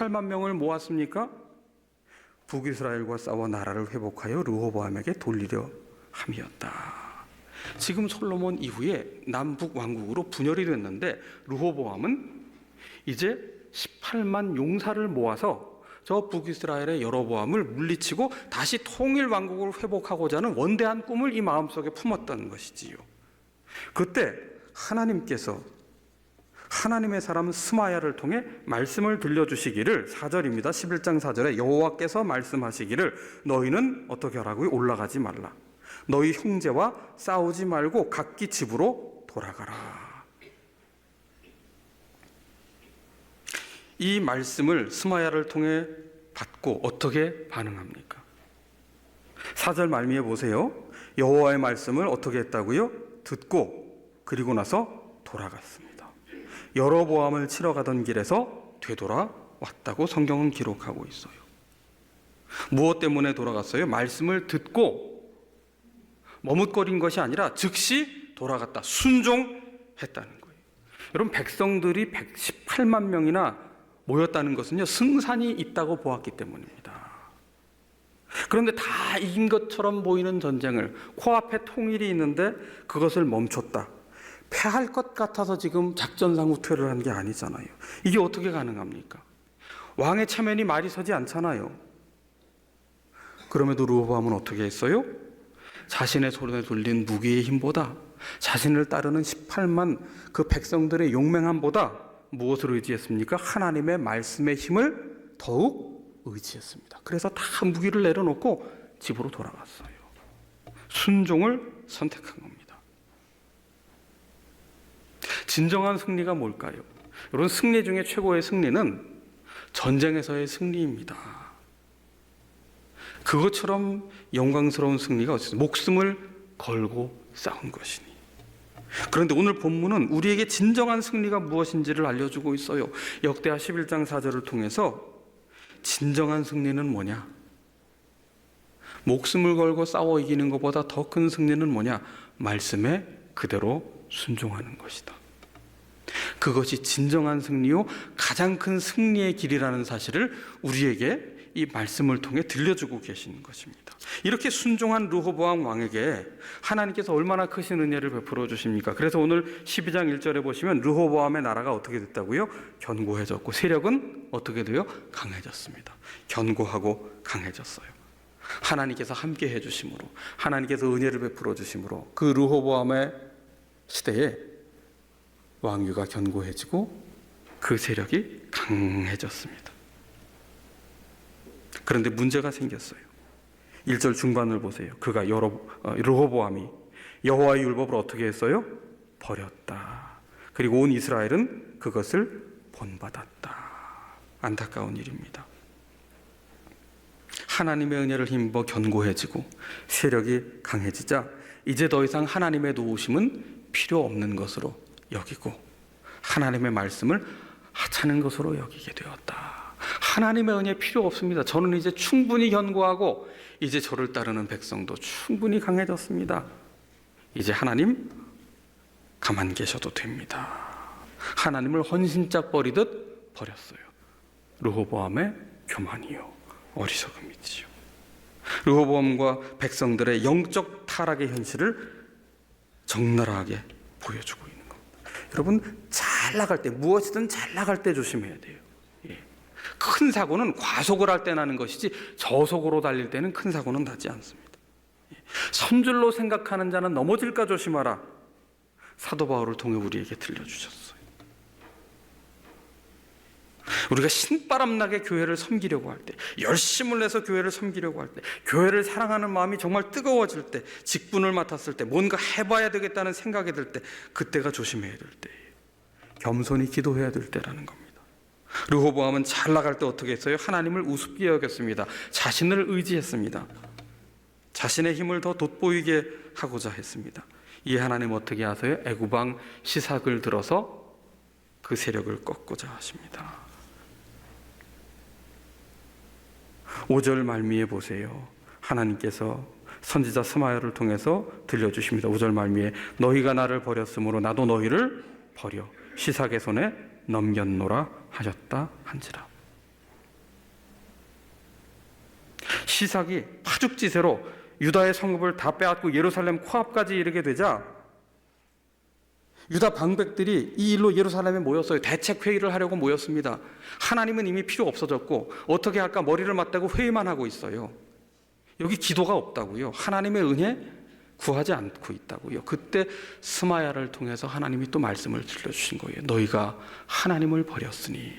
18만 명을 모았습니까? 북이스라엘과 싸워 나라를 회복하여 르호보암에게 돌리려 함이었다. 지금 솔로몬 이후에 남북 왕국으로 분열이 됐는데 르호보암은 이제 18만 용사를 모아서 저 북이스라엘의 여로보암을 물리치고 다시 통일 왕국을 회복하고자 하는 원대한 꿈을 이 마음속에 품었던 것이지요. 그때 하나님께서 하나님의 사람 스마야를 통해 말씀을 들려주시기를 4절입니다. 11장 4절에 여호와께서 말씀하시기를 너희는 어떻게 하라고요? 올라가지 말라. 너희 형제와 싸우지 말고 각기 집으로 돌아가라. 이 말씀을 스마야를 통해 받고 어떻게 반응합니까? 4절 말미에 보세요. 여호와의 말씀을 어떻게 했다고요? 듣고 그리고 나서 돌아갔습니다. 여로보암을 치러 가던 길에서 되돌아왔다고 성경은 기록하고 있어요. 무엇 때문에 돌아갔어요? 말씀을 듣고 머뭇거린 것이 아니라 즉시 돌아갔다. 순종했다는 거예요. 여러분, 백성들이 118만 명이나 모였다는 것은요, 승산이 있다고 보았기 때문입니다. 그런데 다 이긴 것처럼 보이는 전쟁을, 코앞에 통일이 있는데 그것을 멈췄다. 패할 것 같아서 지금 작전상 후퇴를 한 게 아니잖아요. 이게 어떻게 가능합니까? 왕의 체면이 말이 서지 않잖아요. 그럼에도 르호보암은 어떻게 했어요? 자신의 손에 돌린 무기의 힘보다 자신을 따르는 18만 그 백성들의 용맹함보다 무엇을 의지했습니까? 하나님의 말씀의 힘을 더욱 의지했습니다. 그래서 다 무기를 내려놓고 집으로 돌아갔어요. 순종을 선택한 겁니다. 진정한 승리가 뭘까요? 여러분, 승리 중에 최고의 승리는 전쟁에서의 승리입니다. 그것처럼 영광스러운 승리가 어디 있어요? 목숨을 걸고 싸운 것이니. 그런데 오늘 본문은 우리에게 진정한 승리가 무엇인지를 알려주고 있어요. 역대하 11장 4절을 통해서 진정한 승리는 뭐냐? 목숨을 걸고 싸워 이기는 것보다 더 큰 승리는 뭐냐? 말씀에 그대로 순종하는 것이다. 그것이 진정한 승리요 가장 큰 승리의 길이라는 사실을 우리에게 이 말씀을 통해 들려주고 계시는 것입니다. 이렇게 순종한 르호보암 왕에게 하나님께서 얼마나 크신 은혜를 베풀어 주십니까? 그래서 오늘 12장 1절에 보시면 르호보암의 나라가 어떻게 됐다고요? 견고해졌고 세력은 어떻게 돼요? 강해졌습니다. 견고하고 강해졌어요. 하나님께서 함께 해주심으로, 하나님께서 은혜를 베풀어 주심으로 그 르호보암의 시대에 왕위가 견고해지고 그 세력이 강해졌습니다. 그런데 문제가 생겼어요. 1절 중반을 보세요. 그가 르호보암이 여호와의 율법을 어떻게 했어요? 버렸다. 그리고 온 이스라엘은 그것을 본받았다. 안타까운 일입니다. 하나님의 은혜를 힘입어 견고해지고 세력이 강해지자 이제 더 이상 하나님의 도우심은 필요 없는 것으로 여기고 하나님의 말씀을 하찮은 것으로 여기게 되었다. 하나님의 은혜 필요 없습니다. 저는 이제 충분히 견고하고 이제 저를 따르는 백성도 충분히 강해졌습니다. 이제 하나님 가만 계셔도 됩니다. 하나님을 헌신짝 버리듯 버렸어요. 르호보암의 교만이요 어리석음이지요. 르호보암과 백성들의 영적 타락의 현실을 적나라하게 보여주고 있는 겁니다. 여러분, 잘 나갈 때, 무엇이든 잘 나갈 때 조심해야 돼요. 큰 사고는 과속을 할 때 나는 것이지 저속으로 달릴 때는 큰 사고는 나지 않습니다. 선줄로 생각하는 자는 넘어질까 조심하라. 사도 바울을 통해 우리에게 들려주셨어요. 우리가 신바람나게 교회를 섬기려고 할 때, 열심을 내서 교회를 섬기려고 할 때, 교회를 사랑하는 마음이 정말 뜨거워질 때, 직분을 맡았을 때, 뭔가 해봐야 되겠다는 생각이 들 때, 그때가 조심해야 될 때예요. 겸손히 기도해야 될 때라는 겁니다. 르호보암은 잘 나갈 때 어떻게 했어요? 하나님을 우습게 여겼습니다. 자신을 의지했습니다. 자신의 힘을 더 돋보이게 하고자 했습니다. 이 하나님 어떻게 하세요? 애구방 시삭을 들어서 그 세력을 꺾고자 하십니다. 5절 말미에 보세요. 하나님께서 선지자 스마야를 통해서 들려주십니다. 5절 말미에 너희가 나를 버렸으므로 나도 너희를 버려 시삭의 손에 넘겼노라 하셨다 한지라. 시삭이 파죽지세로 유다의 성읍을 다 빼앗고 예루살렘 코앞까지 이르게 되자 유다 방백들이 이 일로 예루살렘에 모였어요. 대책 회의를 하려고 모였습니다. 하나님은 이미 필요 없어졌고 어떻게 할까 머리를 맞대고 회의만 하고 있어요. 여기 기도가 없다고요. 하나님의 은혜 구하지 않고 있다고요. 그때 스마야를 통해서 하나님이 또 말씀을 들려주신 거예요. 너희가 하나님을 버렸으니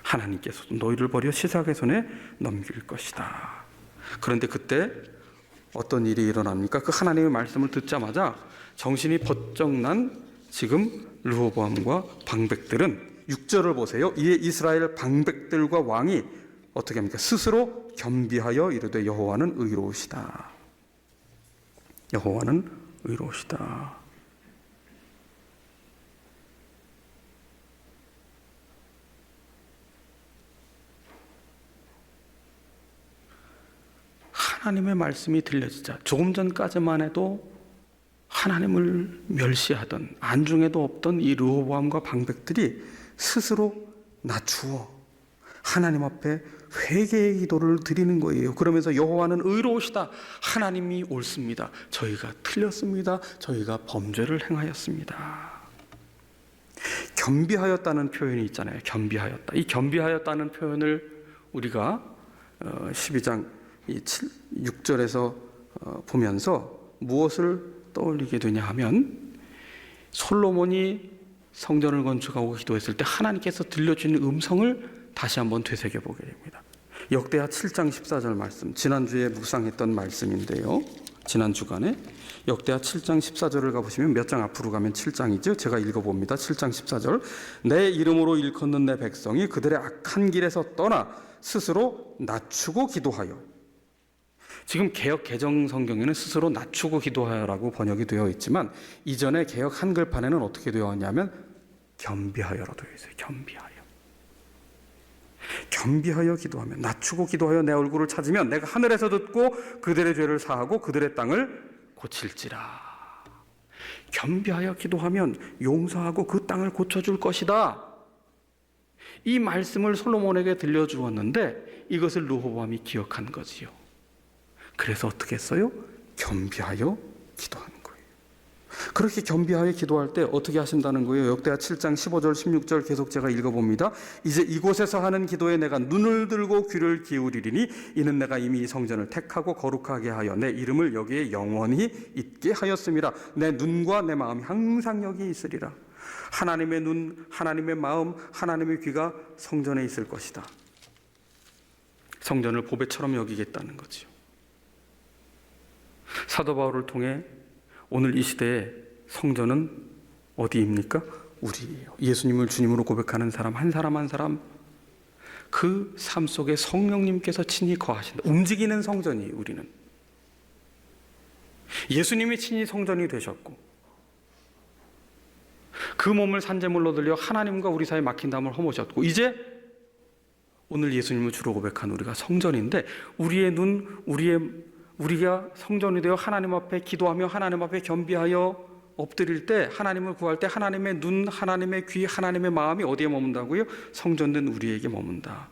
하나님께서도 너희를 버려 시삭의 손에 넘길 것이다. 그런데 그때 어떤 일이 일어납니까? 그 하나님의 말씀을 듣자마자 정신이 번쩍 난 지금 르호보암과 방백들은 6절을 보세요. 이에 이스라엘 방백들과 왕이 어떻게 합니까? 스스로 겸비하여 이르되 여호와는 의로우시다. 여호와는 의로우시다. 하나님의 말씀이 들려지자 조금 전까지만 해도 하나님을 멸시하던 안중에도 없던 이 르호보암과 방백들이 스스로 낮추어 하나님 앞에 회개의 기도를 드리는 거예요. 그러면서 여호와는 의로우시다. 하나님이 옳습니다. 저희가 틀렸습니다. 저희가 범죄를 행하였습니다. 겸비하였다는 표현이 있잖아요. 겸비하였다. 이 겸비하였다는 표현을 우리가 12장 6절에서 보면서 무엇을 떠올리게 되냐 하면 솔로몬이 성전을 건축하고 기도했을 때 하나님께서 들려주는 음성을 다시 한번 되새겨보게 됩니다. 역대하 7장 14절 말씀, 지난주에 묵상했던 말씀인데요. 지난 주간에 역대하 7장 14절을 가보시면 몇 장 앞으로 가면 7장이죠. 제가 읽어봅니다. 7장 14절 내 이름으로 일컫는 내 백성이 그들의 악한 길에서 떠나 스스로 낮추고 기도하여. 지금 개역 개정 성경에는 스스로 낮추고 기도하여라고 번역이 되어 있지만 이전에 개역 한글판에는 어떻게 되어 있냐면 겸비하여로 되어 있어요. 겸비하여 기도하며 낮추고 기도하여 내 얼굴을 찾으면 내가 하늘에서 듣고 그들의 죄를 사하고 그들의 땅을 고칠지라. 겸비하여 기도하면 용서하고 그 땅을 고쳐줄 것이다. 이 말씀을 솔로몬에게 들려주었는데 이것을 르호보암이 기억한 거지요. 그래서 어떻게 했어요? 겸비하여 기도하는 거예요. 그렇게 겸비하여 기도할 때 어떻게 하신다는 거예요? 역대하 7장 15절 16절 계속 제가 읽어봅니다. 이제 이곳에서 하는 기도에 내가 눈을 들고 귀를 기울이리니 이는 내가 이미 이 성전을 택하고 거룩하게 하여 내 이름을 여기에 영원히 있게 하였습니다. 내 눈과 내 마음이 항상 여기 있으리라. 하나님의 눈, 하나님의 마음, 하나님의 귀가 성전에 있을 것이다. 성전을 보배처럼 여기겠다는 거지요. 사도 바울을 통해 오늘 이 시대의 성전은 어디입니까? 우리예요. 예수님을 주님으로 고백하는 사람 한 사람 그 삶 속에 성령님께서 친히 거하신다. 움직이는 성전이에요. 우리는 예수님이 친히 성전이 되셨고 그 몸을 산재물로 들려 하나님과 우리 사이에 막힌 담을 허무셨고 이제 오늘 예수님을 주로 고백한 우리가 성전인데 우리의 눈, 우리가 성전이 되어 하나님 앞에 기도하며 하나님 앞에 겸비하여 엎드릴 때 하나님을 구할 때 하나님의 눈, 하나님의 귀, 하나님의 마음이 어디에 머문다고요? 성전된 우리에게 머문다.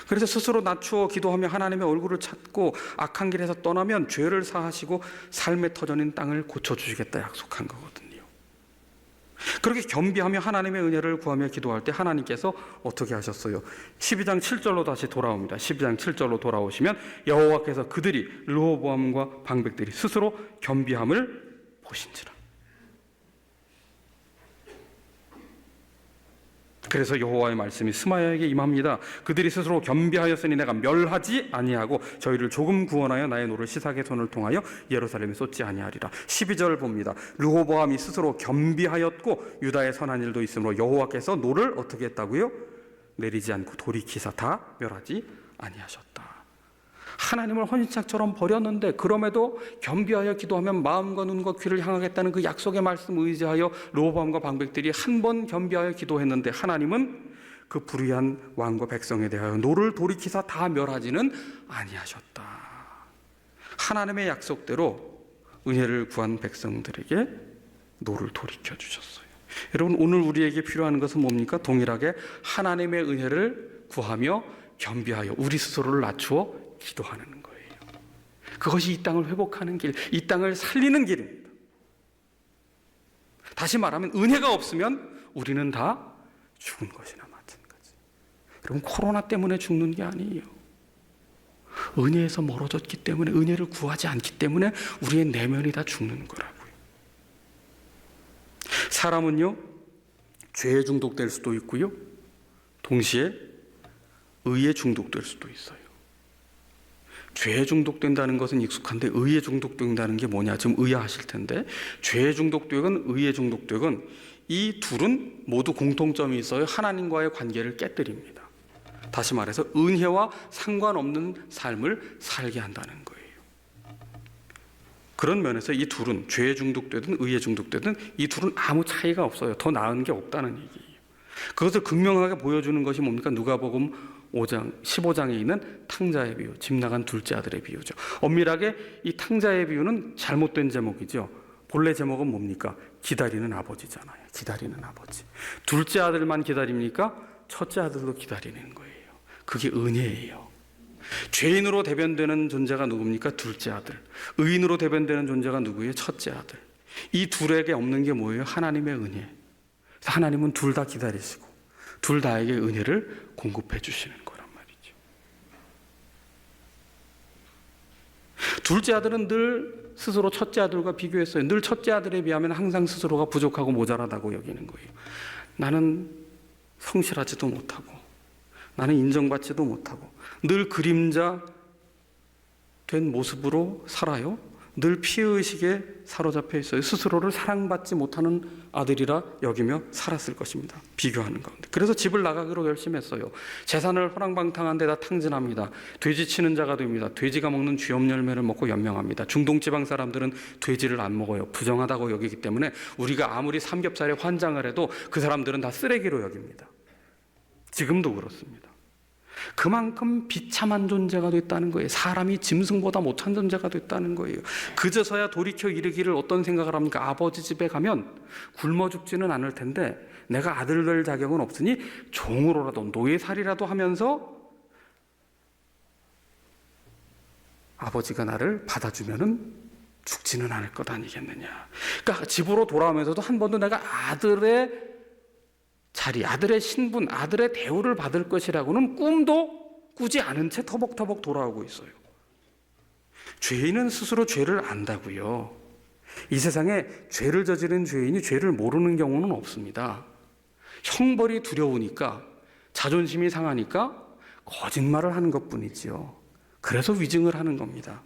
그래서 스스로 낮추어 기도하며 하나님의 얼굴을 찾고 악한 길에서 떠나면 죄를 사하시고 삶의 터전인 땅을 고쳐주시겠다 약속한 거거든요. 그렇게 겸비하며 하나님의 은혜를 구하며 기도할 때 하나님께서 어떻게 하셨어요? 12장 7절로 다시 돌아옵니다. 12장 7절로 돌아오시면 여호와께서 그들이 르호보암과 방백들이 스스로 겸비함을 보신지라. 그래서 여호와의 말씀이 스마야에게 임합니다. 그들이 스스로 겸비하였으니 내가 멸하지 아니하고 저희를 조금 구원하여 나의 노를 시삭의 손을 통하여 예루살렘에 쏟지 아니하리라. 12절 봅니다. 르호보암이 스스로 겸비하였고 유다의 선한 일도 있으므로 여호와께서 노를 어떻게 했다고요? 내리지 않고 돌이키사 다 멸하지 아니하셨다. 하나님을 헌신짝처럼 버렸는데 그럼에도 겸비하여 기도하면 마음과 눈과 귀를 향하겠다는 그 약속의 말씀을 의지하여 르호보암과 방백들이 한 번 겸비하여 기도했는데 하나님은 그 불의한 왕과 백성에 대하여 노를 돌이키사 다 멸하지는 아니하셨다. 하나님의 약속대로 은혜를 구한 백성들에게 노를 돌이켜 주셨어요. 여러분 오늘 우리에게 필요한 것은 뭡니까? 동일하게 하나님의 은혜를 구하며 겸비하여 우리 스스로를 낮추어 기도하는 거예요. 그것이 이 땅을 회복하는 길, 이 땅을 살리는 길입니다. 다시 말하면 은혜가 없으면 우리는 다 죽은 것이나 마찬가지. 여러분, 코로나 때문에 죽는 게 아니에요. 은혜에서 멀어졌기 때문에, 은혜를 구하지 않기 때문에 우리의 내면이 다 죽는 거라고요. 사람은요, 죄에 중독될 수도 있고요, 동시에 의에 중독될 수도 있어요. 죄에 중독된다는 것은 익숙한데 의에 중독된다는 게 뭐냐, 지금 의아하실 텐데, 죄에 중독되건 의에 중독되건 이 둘은 모두 공통점이 있어요. 하나님과의 관계를 깨뜨립니다. 다시 말해서 은혜와 상관없는 삶을 살게 한다는 거예요. 그런 면에서 이 둘은 죄에 중독되든 의에 중독되든 이 둘은 아무 차이가 없어요. 더 나은 게 없다는 얘기예요. 그것을 극명하게 보여주는 것이 뭡니까? 누가복음 5장 15장에 있는 탕자의 비유, 집 나간 둘째 아들의 비유죠. 엄밀하게 이 탕자의 비유는 잘못된 제목이죠. 본래 제목은 뭡니까? 기다리는 아버지잖아요. 기다리는 아버지. 둘째 아들만 기다립니까? 첫째 아들도 기다리는 거예요. 그게 은혜예요. 죄인으로 대변되는 존재가 누굽니까? 둘째 아들. 의인으로 대변되는 존재가 누구예요? 첫째 아들. 이 둘에게 없는 게 뭐예요? 하나님의 은혜. 하나님은 둘 다 기다리시고 둘 다에게 은혜를 공급해 주시는 거란 말이죠. 둘째 아들은 늘 스스로 첫째 아들과 비교했어요. 늘 첫째 아들에 비하면 항상 스스로가 부족하고 모자라다고 여기는 거예요. 나는 성실하지도 못하고, 나는 인정받지도 못하고, 늘 그림자 된 모습으로 살아요. 늘 피해의식에 사로잡혀 있어요. 스스로를 사랑받지 못하는 아들이라 여기며 살았을 것입니다. 비교하는 가운데. 그래서 집을 나가기로 결심했어요. 재산을 호랑방탕한 데다 탕진합니다. 돼지 치는 자가 됩니다. 돼지가 먹는 쥐염 열매를 먹고 연명합니다. 중동지방 사람들은 돼지를 안 먹어요. 부정하다고 여기기 때문에 우리가 아무리 삼겹살에 환장을 해도 그 사람들은 다 쓰레기로 여깁니다. 지금도 그렇습니다. 그만큼 비참한 존재가 됐다는 거예요. 사람이 짐승보다 못한 존재가 됐다는 거예요. 그제서야 돌이켜 이르기를 어떤 생각을 합니까? 아버지 집에 가면 굶어 죽지는 않을 텐데 내가 아들 될 자격은 없으니 종으로라도 노예살이라도 하면서 아버지가 나를 받아주면은 죽지는 않을 것 아니겠느냐. 그러니까 집으로 돌아오면서도 한 번도 내가 아들의 자리, 아들의 신분, 아들의 대우를 받을 것이라고는 꿈도 꾸지 않은 채 터벅터벅 돌아오고 있어요. 죄인은 스스로 죄를 안다고요. 이 세상에 죄를 저지른 죄인이 죄를 모르는 경우는 없습니다. 형벌이 두려우니까, 자존심이 상하니까 거짓말을 하는 것뿐이지요. 그래서 위증을 하는 겁니다.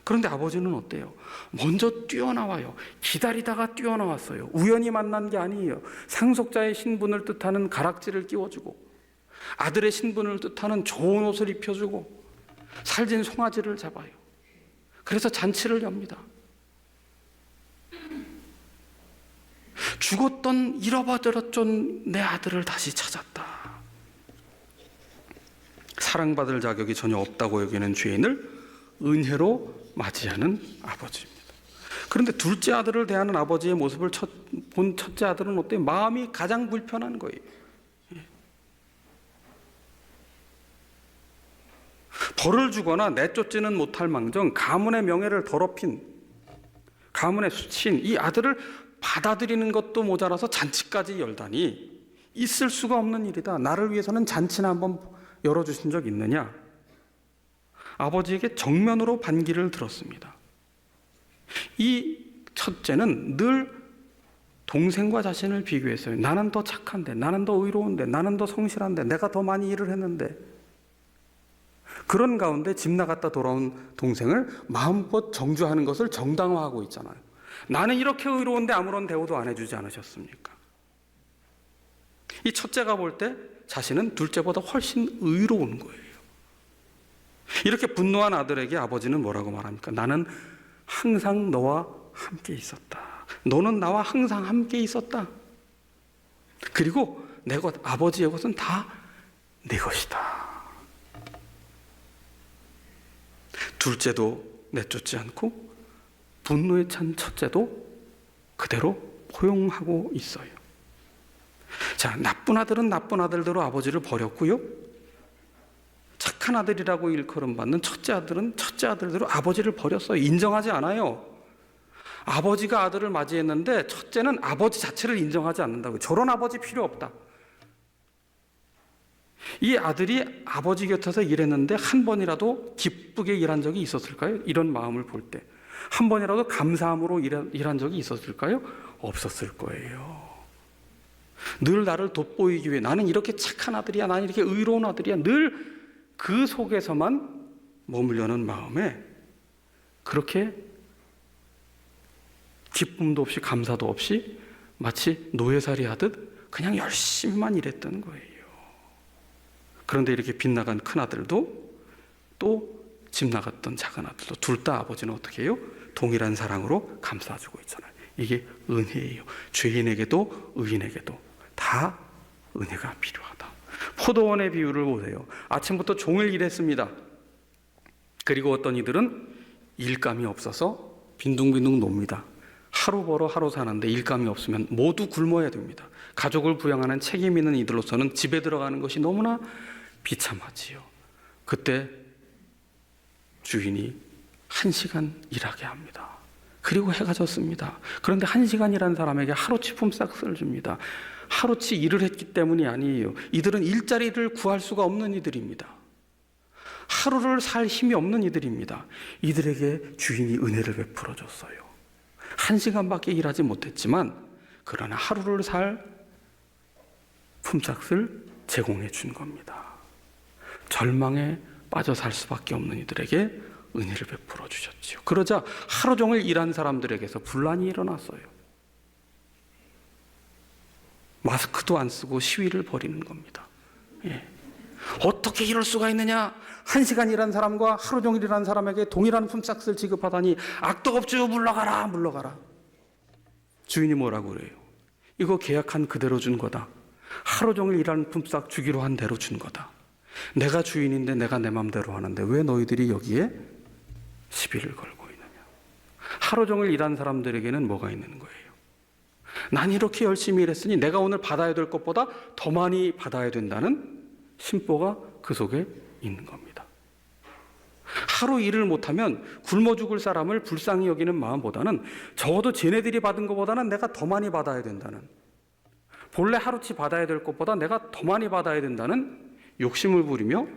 그런데 아버지는 어때요? 먼저 뛰어나와요. 기다리다가 뛰어나왔어요. 우연히 만난 게 아니에요. 상속자의 신분을 뜻하는 가락지를 끼워주고, 아들의 신분을 뜻하는 좋은 옷을 입혀주고, 살진 송아지를 잡아요. 그래서 잔치를 엽니다. 죽었던, 잃어버렸던 내 아들을 다시 찾았다. 사랑받을 자격이 전혀 없다고 여기는 죄인을 은혜로 맞이하는 아버지입니다. 그런데 둘째 아들을 대하는 아버지의 모습을 본 첫째 아들은 어때요? 마음이 가장 불편한 거예요. 벌을 주거나 내쫓지는 못할 망정 가문의 명예를 더럽힌, 가문의 수치인 이 아들을 받아들이는 것도 모자라서 잔치까지 열다니 있을 수가 없는 일이다. 나를 위해서는 잔치나 한번 열어주신 적 있느냐? 아버지에게 정면으로 반기를 들었습니다. 이 첫째는 늘 동생과 자신을 비교했어요. 나는 더 착한데, 나는 더 의로운데, 나는 더 성실한데, 내가 더 많이 일을 했는데. 그런 가운데 집 나갔다 돌아온 동생을 마음껏 정죄하는 것을 정당화하고 있잖아요. 나는 이렇게 의로운데 아무런 대우도 안 해주지 않으셨습니까? 이 첫째가 볼 때 자신은 둘째보다 훨씬 의로운 거예요. 이렇게 분노한 아들에게 아버지는 뭐라고 말합니까? 나는 항상 너와 함께 있었다. 너는 나와 항상 함께 있었다. 그리고 내 것, 아버지의 것은 다 내 것이다. 둘째도 내쫓지 않고 분노에 찬 첫째도 그대로 포용하고 있어요. 자, 나쁜 아들은 나쁜 아들대로 아버지를 버렸고요. 착한 아들이라고 일컬음받는 첫째 아들대로 아버지를 버렸어요. 인정하지 않아요. 아버지가 아들을 맞이했는데 첫째는 아버지 자체를 인정하지 않는다고요. 저런 아버지 필요 없다. 이 아들이 아버지 곁에서 일했는데 한 번이라도 기쁘게 일한 적이 있었을까요? 이런 마음을 볼 때. 한 번이라도 감사함으로 일한 적이 있었을까요? 없었을 거예요. 늘 나를 돋보이기 위해 나는 이렇게 착한 아들이야, 나는 이렇게 의로운 아들이야, 늘 그 속에서만 머물려는 마음에 그렇게 기쁨도 없이 감사도 없이 마치 노예살이 하듯 그냥 열심히만 일했던 거예요. 그런데 이렇게 빗나간 큰아들도 또 집 나갔던 작은 아들도 둘 다 아버지는 어떻게 해요? 동일한 사랑으로 감싸주고 있잖아요. 이게 은혜예요. 죄인에게도 의인에게도 다 은혜가 필요하다. 포도원의 비유를 보세요. 아침부터 종일 일했습니다. 그리고 어떤 이들은 일감이 없어서 빈둥빈둥 놉니다. 하루 벌어 하루 사는데 일감이 없으면 모두 굶어야 됩니다. 가족을 부양하는 책임 있는 이들로서는 집에 들어가는 것이 너무나 비참하지요. 그때 주인이 1시간 일하게 합니다. 그리고 해가 졌습니다. 그런데 1시간 일한 사람에게 하루치 품삯을 줍니다. 하루치 일을 했기 때문이 아니에요. 이들은 일자리를 구할 수가 없는 이들입니다. 하루를 살 힘이 없는 이들입니다. 이들에게 주인이 은혜를 베풀어 줬어요. 1시간밖에 일하지 못했지만 그러나 하루를 살 품삯을 제공해 준 겁니다. 절망에 빠져 살 수밖에 없는 이들에게 은혜를 베풀어 주셨지요. 그러자 하루 종일 일한 사람들에게서 분란이 일어났어요. 마스크도 안 쓰고 시위를 벌이는 겁니다. 예. 어떻게 이럴 수가 있느냐? 1시간 일한 사람과 하루 종일 일한 사람에게 동일한 품삯을 지급하다니 악덕업주 물러가라, 물러가라. 주인이 뭐라고 그래요? 이거 계약한 그대로 준 거다. 하루 종일 일한 품삯 주기로 한 대로 준 거다. 내가 주인인데 내가 내 맘대로 하는데 왜 너희들이 여기에 시비를 걸고 있느냐? 하루 종일 일한 사람들에게는 뭐가 있는 거예요? 난 이렇게 열심히 일했으니 내가 오늘 받아야 될 것보다 더 많이 받아야 된다는 심보가 그 속에 있는 겁니다. 하루 일을 못하면 굶어 죽을 사람을 불쌍히 여기는 마음보다는 적어도 쟤네들이 받은 것보다는 내가 더 많이 받아야 된다는, 본래 하루치 받아야 될 것보다 내가 더 많이 받아야 된다는 욕심을 부리며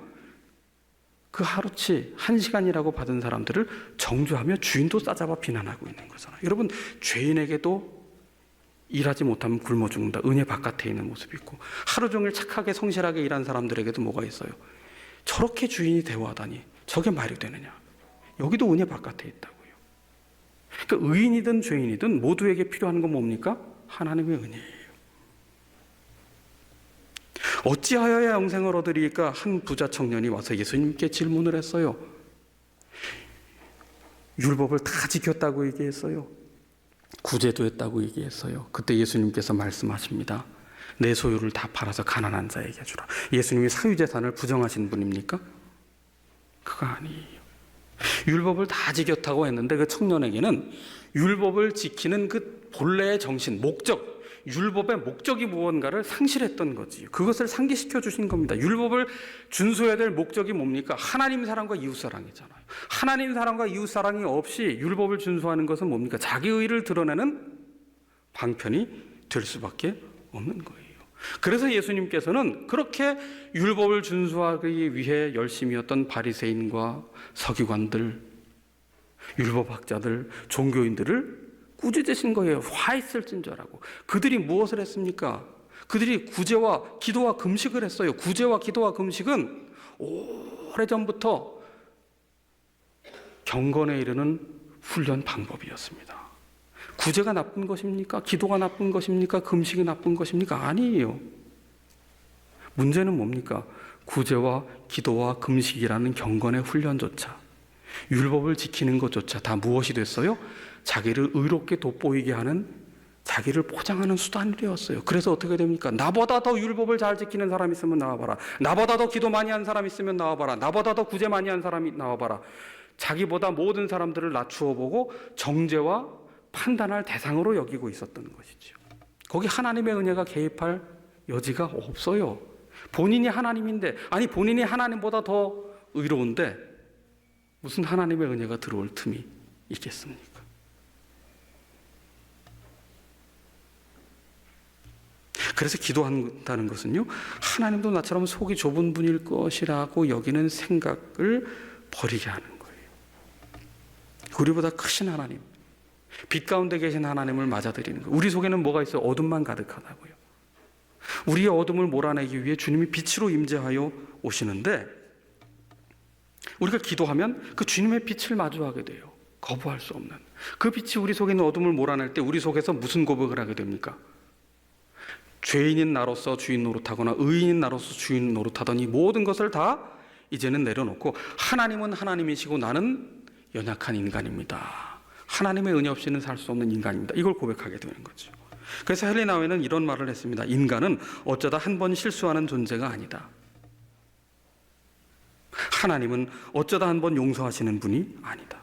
그 하루치 1시간이라고 받은 사람들을 정죄하며 주인도 싸잡아 비난하고 있는 거잖아요. 여러분, 죄인에게도 일하지 못하면 굶어 죽는다. 은혜 바깥에 있는 모습이 있고, 하루 종일 착하게 성실하게 일한 사람들에게도 뭐가 있어요? 저렇게 주인이 대우하다니 저게 말이 되느냐? 여기도 은혜 바깥에 있다고요. 그러니까 의인이든 죄인이든 모두에게 필요한 건 뭡니까? 하나님의 은혜예요. 어찌하여야 영생을 얻으리까? 한 부자 청년이 와서 예수님께 질문을 했어요. 율법을 다 지켰다고 얘기했어요. 구제도 했다고 얘기했어요. 그때 예수님께서 말씀하십니다. 내 소유를 다 팔아서 가난한 자에게 주라. 예수님이 사유재산을 부정하신 분입니까? 그거 아니에요. 율법을 다 지켰다고 했는데 그 청년에게는 율법을 지키는 그 본래의 정신, 목적, 율법의 목적이 무언가를 상실했던 거지. 그것을 상기시켜 주신 겁니다. 율법을 준수해야 될 목적이 뭡니까? 하나님 사랑과 이웃 사랑이잖아요. 하나님 사랑과 이웃 사랑이 없이 율법을 준수하는 것은 뭡니까? 자기 의를 드러내는 방편이 될 수밖에 없는 거예요. 그래서 예수님께서는 그렇게 율법을 준수하기 위해 열심히 했던 바리새인과 서기관들, 율법학자들, 종교인들을 꾸짖으신 거예요. 화 있을진저라고. 그들이 무엇을 했습니까? 그들이 구제와 기도와 금식을 했어요. 구제와 기도와 금식은 오래전부터 경건에 이르는 훈련 방법이었습니다. 구제가 나쁜 것입니까? 기도가 나쁜 것입니까? 금식이 나쁜 것입니까? 아니에요. 문제는 뭡니까? 구제와 기도와 금식이라는 경건의 훈련조차, 율법을 지키는 것조차 다 무엇이 됐어요? 자기를 의롭게 돋보이게 하는, 자기를 포장하는 수단이 되었어요. 그래서 어떻게 됩니까? 나보다 더 율법을 잘 지키는 사람 있으면 나와봐라. 나보다 더 기도 많이 한 사람 있으면 나와봐라. 나보다 더 구제 많이 한 사람이 나와봐라. 자기보다 모든 사람들을 낮추어 보고 정죄와 판단할 대상으로 여기고 있었던 것이죠. 거기 하나님의 은혜가 개입할 여지가 없어요. 본인이 하나님인데, 아니 본인이 하나님보다 더 의로운데 무슨 하나님의 은혜가 들어올 틈이 있겠습니까? 그래서 기도한다는 것은요, 하나님도 나처럼 속이 좁은 분일 것이라고 여기는 생각을 버리게 하는 거예요. 우리보다 크신 하나님, 빛 가운데 계신 하나님을 맞아들이는 거예요. 우리 속에는 뭐가 있어요? 어둠만 가득하다고요. 우리의 어둠을 몰아내기 위해 주님이 빛으로 임재하여 오시는데, 우리가 기도하면 그 주님의 빛을 마주하게 돼요. 거부할 수 없는 그 빛이 우리 속에 있는 어둠을 몰아낼 때 우리 속에서 무슨 고백을 하게 됩니까? 죄인인 나로서 주인 노릇하거나 의인인 나로서 주인 노릇하던 이 모든 것을 다 이제는 내려놓고 하나님은 하나님이시고 나는 연약한 인간입니다. 하나님의 은혜 없이는 살 수 없는 인간입니다. 이걸 고백하게 되는 거죠. 그래서 헬리나웨는 이런 말을 했습니다. 인간은 어쩌다 한 번 실수하는 존재가 아니다. 하나님은 어쩌다 한 번 용서하시는 분이 아니다.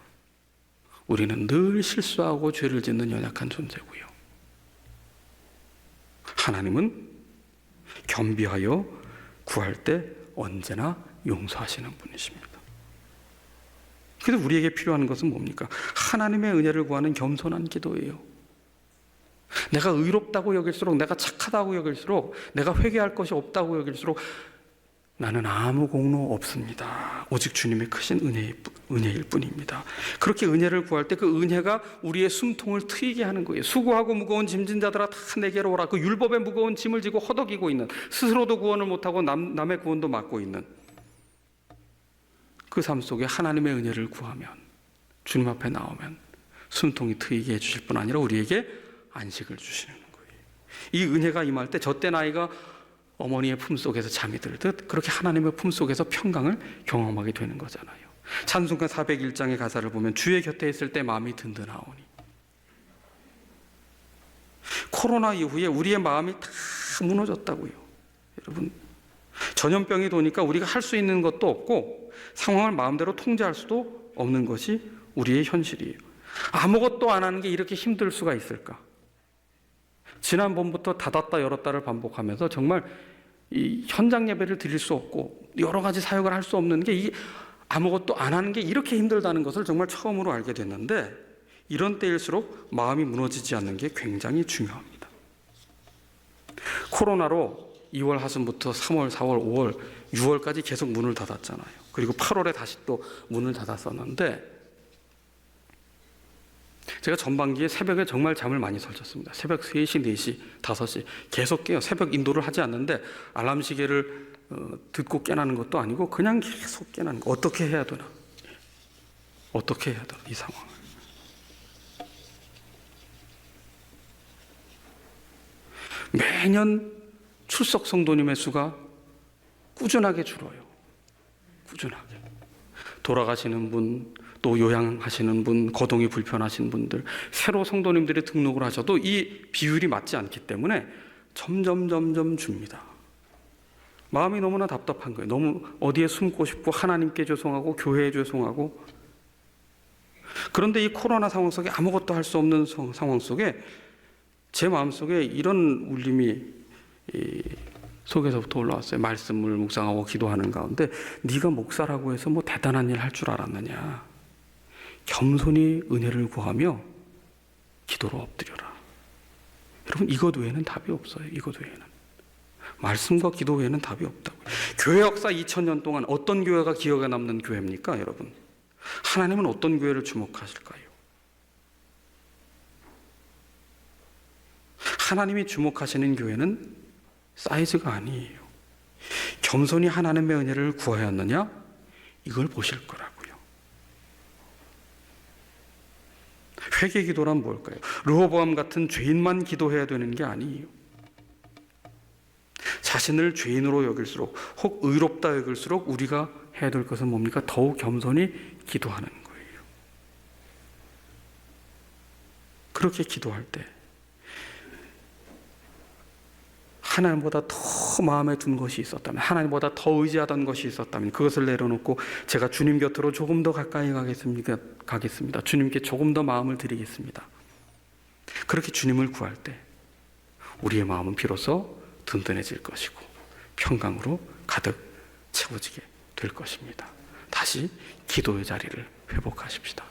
우리는 늘 실수하고 죄를 짓는 연약한 존재고요. 하나님은 겸비하여 구할 때 언제나 용서하시는 분이십니다. 그래서 우리에게 필요한 것은 뭡니까? 하나님의 은혜를 구하는 겸손한 기도예요. 내가 의롭다고 여길수록, 내가 착하다고 여길수록, 내가 회개할 것이 없다고 여길수록 나는 아무 공로 없습니다. 오직 주님의 크신 은혜일 뿐입니다. 그렇게 은혜를 구할 때 그 은혜가 우리의 숨통을 트이게 하는 거예요. 수고하고 무거운 짐진 자들아 다 내게로 오라. 그 율법의 무거운 짐을 지고 허덕이고 있는, 스스로도 구원을 못하고 남의 구원도 막고 있는 그 삶 속에 하나님의 은혜를 구하면, 주님 앞에 나오면 숨통이 트이게 해주실 뿐 아니라 우리에게 안식을 주시는 거예요. 이 은혜가 임할 때 젖된 아이가 어머니의 품속에서 잠이 들듯 그렇게 하나님의 품속에서 평강을 경험하게 되는 거잖아요. 찬송가 401장의 가사를 보면 주의 곁에 있을 때 마음이 든든하오니. 코로나 이후에 우리의 마음이 다 무너졌다고요. 여러분, 전염병이 도니까 우리가 할 수 있는 것도 없고 상황을 마음대로 통제할 수도 없는 것이 우리의 현실이에요. 아무것도 안 하는 게 이렇게 힘들 수가 있을까? 지난번부터 닫았다 열었다를 반복하면서 정말 이 현장 예배를 드릴 수 없고 여러 가지 사역을 할 수 없는 게, 이 아무것도 안 하는 게 이렇게 힘들다는 것을 정말 처음으로 알게 됐는데, 이런 때일수록 마음이 무너지지 않는 게 굉장히 중요합니다. 코로나로 2월 하순부터 3월, 4월, 5월, 6월까지 계속 문을 닫았잖아요. 그리고 8월에 다시 또 문을 닫았었는데, 제가 전반기에 새벽에 정말 잠을 많이 설쳤습니다. 새벽 3시, 4시, 5시 계속 깨요. 새벽 인도를 하지 않는데 알람 시계를 듣고 깨나는 것도 아니고 그냥 계속 깨나는 거. 어떻게 해야 되나? 어떻게 해야 되나? 이 상황을. 매년 출석 성도님의 수가 꾸준하게 줄어요. 꾸준하게. 돌아가시는 분, 또 요양하시는 분, 거동이 불편하신 분들, 새로 성도님들이 등록을 하셔도 이 비율이 맞지 않기 때문에 점점 줍니다. 마음이 너무나 답답한 거예요. 너무 어디에 숨고 싶고 하나님께 죄송하고 교회에 죄송하고. 그런데 이 코로나 상황 속에 아무것도 할 수 없는 상황 속에 제 마음속에 이런 울림이 속에서부터 올라왔어요. 말씀을 묵상하고 기도하는 가운데, 네가 목사라고 해서 뭐 대단한 일 할 줄 알았느냐? 겸손히 은혜를 구하며 기도로 엎드려라. 여러분, 이것 외에는 답이 없어요. 이것 외에는. 말씀과 기도 외에는 답이 없다고요. 교회 역사 2000년 동안 어떤 교회가 기억에 남는 교회입니까, 여러분? 하나님은 어떤 교회를 주목하실까요? 하나님이 주목하시는 교회는 사이즈가 아니에요. 겸손히 하나님의 은혜를 구하였느냐? 이걸 보실 거라고요. 회개 기도란 뭘까요? 르호보암 같은 죄인만 기도해야 되는 게 아니에요. 자신을 죄인으로 여길수록, 혹 의롭다 여길수록 우리가 해야 될 것은 뭡니까? 더욱 겸손히 기도하는 거예요. 그렇게 기도할 때 하나님보다 더 마음에 둔 것이 있었다면, 하나님보다 더 의지하던 것이 있었다면 그것을 내려놓고 제가 주님 곁으로 조금 더 가까이 가겠습니다. 주님께 조금 더 마음을 드리겠습니다. 그렇게 주님을 구할 때 우리의 마음은 비로소 든든해질 것이고 평강으로 가득 채워지게 될 것입니다. 다시 기도의 자리를 회복하십시다.